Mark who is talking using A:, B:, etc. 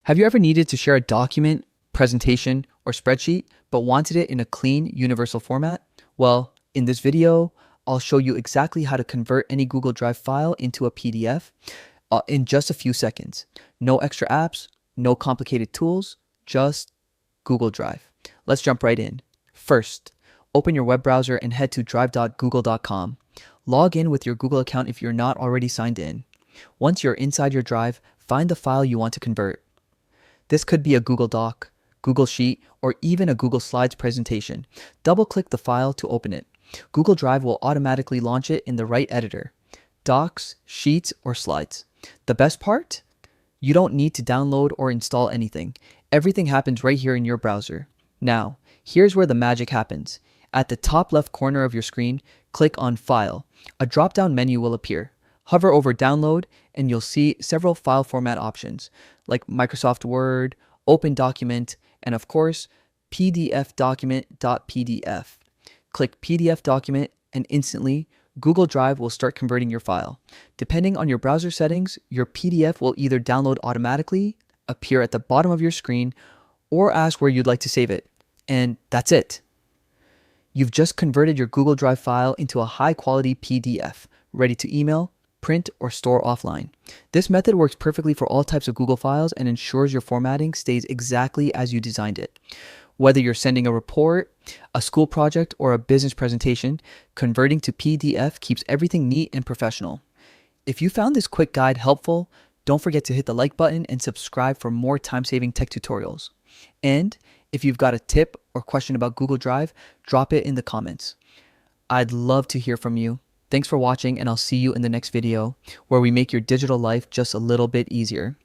A: Have you ever needed to share a document, presentation, or spreadsheet, but wanted it in a clean, universal format? Well, in this video, I'll show you exactly how to convert any Google Drive file into a PDF in just a few seconds. No extra apps, no complicated tools, just Google Drive. Let's jump right in. First, open your web browser and head to drive.google.com. Log in with your Google account if you're not already signed in. Once you're inside your Drive, find the file you want to convert. This could be a Google Doc, Google Sheet, or even a Google Slides presentation. Double-click the file to open it. Google Drive will automatically launch it in the right editor: Docs, Sheets, or Slides. The best part? You don't need to download or install anything. Everything happens right here in your browser. Now, here's where the magic happens. At the top left corner of your screen, click on File. A drop-down menu will appear. Hover over Download, and you'll see several file format options, like Microsoft Word, Open Document, and of course, PDF document.pdf. Click PDF document, and instantly, Google Drive will start converting your file. Depending on your browser settings, your PDF will either download automatically, appear at the bottom of your screen, or ask where you'd like to save it. And that's it. You've just converted your Google Drive file into a high-quality PDF, ready to email, print, or store offline. This method works perfectly for all types of Google files and ensures your formatting stays exactly as you designed it. Whether you're sending a report, a school project, or a business presentation, converting to PDF keeps everything neat and professional. If you found this quick guide helpful, don't forget to hit the like button and subscribe for more time-saving tech tutorials. And if you've got a tip or question about Google Drive, drop it in the comments. I'd love to hear from you. Thanks for watching, and I'll see you in the next video where we make your digital life just a little bit easier.